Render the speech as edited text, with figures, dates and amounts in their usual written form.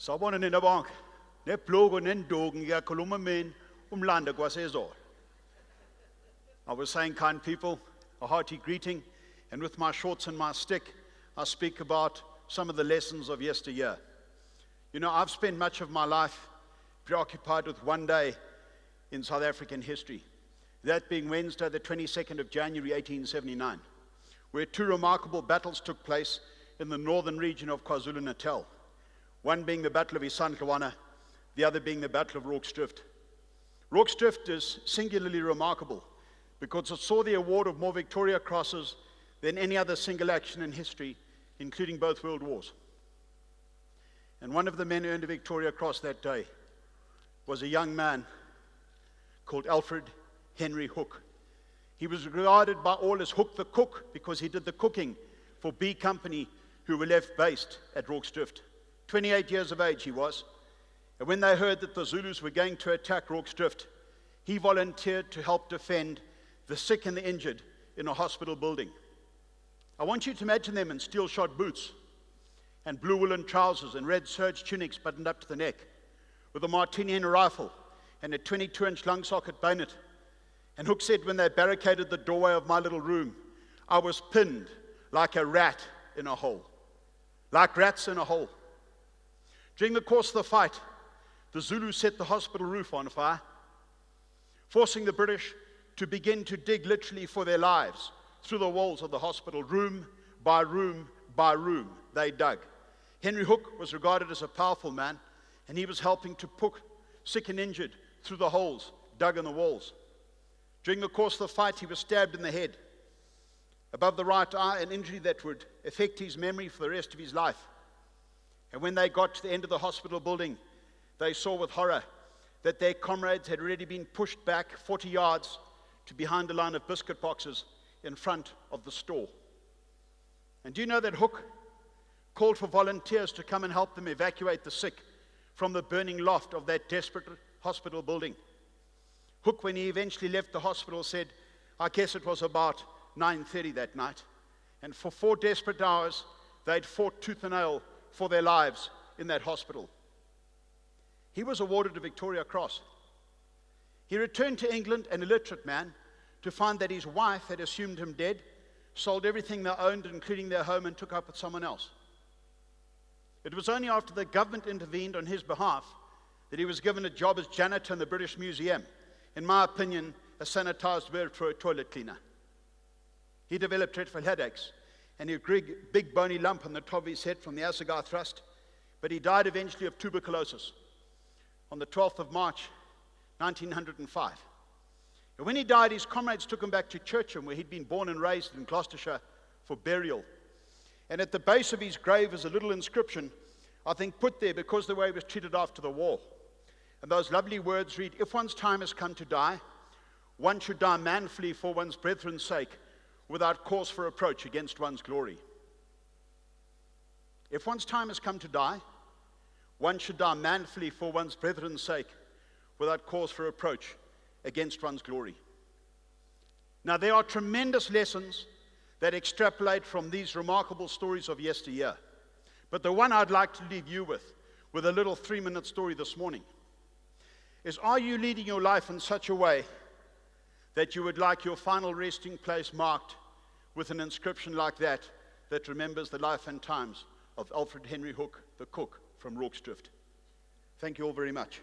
Sawubona nina bonke. Neblogo nendogu ngiyakhuluma mina umlando kwaSezolo. I was saying, kind people, a hearty greeting, and with my shorts and my stick, I speak about some of the lessons of yesteryear. You know, I've spent much of my life preoccupied with one day in South African history, that being Wednesday, the 22nd of January, 1879, where two remarkable battles took place in the northern region of KwaZulu-Natal, one being the Battle of Isandlwana, the other being the Battle of Rorke's-Drift. Rorke's-Drift is singularly remarkable because it saw the award of more Victoria Crosses than any other single action in history, including both world wars. And one of the men who earned a Victoria Cross that day was a young man called Alfred Henry Hook. He was regarded by all as Hook the Cook because he did the cooking for B Company, who were left based at Rorke's-Drift. 28 years of age he was. And when they heard that the Zulus were going to attack Rorke's-Drift, he volunteered to help defend the sick and the injured in a hospital building. I want you to imagine them in steel-shod boots and blue woolen trousers and red serge tunics buttoned up to the neck, with a Martini and a rifle and a 22-inch lung-socket bayonet. And Hook said, when they barricaded the doorway of my little room, I was pinned like a rat in a hole. Like rats in a hole. During the course of the fight, the Zulus set the hospital roof on fire, forcing the British to begin to dig literally for their lives through the walls of the hospital. Room by room by room, they dug. Henry Hook was regarded as a powerful man, and he was helping to put sick and injured through the holes dug in the walls. During the course of the fight, he was stabbed in the head, above the right eye, an injury that would affect his memory for the rest of his life. And when they got to the end of the hospital building, they saw with horror that their comrades had already been pushed back 40 yards to behind a line of biscuit boxes in front of the store. And do you know that Hook called for volunteers to come and help them evacuate the sick from the burning loft of that desperate hospital building? Hook, when he eventually left the hospital, said, I guess it was about 9:30 that night, and for 4 desperate hours, they'd fought tooth and nail for their lives in that hospital. He was awarded a Victoria Cross. He returned to England, an illiterate man, to find that his wife had assumed him dead, sold everything they owned, including their home, and took up with someone else. It was only after the government intervened on his behalf that he was given a job as janitor in the British Museum. In my opinion, a sanitized word for a toilet cleaner. He developed dreadful headaches and a big bony lump on the top of his head from the assegai thrust, but he died eventually of tuberculosis on the 12th of March, 1905. And when he died, his comrades took him back to Churcham, where he'd been born and raised in Gloucestershire, for burial. And at the base of his grave is a little inscription, I think put there because of the way he was treated after the war. And those lovely words read, if one's time has come to die, one should die manfully for one's brethren's sake, without cause for reproach against one's glory. If one's time has come to die, one should die manfully for one's brethren's sake, without cause for reproach against one's glory. Now, there are tremendous lessons that extrapolate from these remarkable stories of yesteryear. But the one I'd like to leave you with a little 3-minute story this morning, is, are you leading your life in such a way that you would like your final resting place marked with an inscription like that, that remembers the life and times of Alfred Henry Hook, the cook from Rorke's-Drift? Thank you all very much.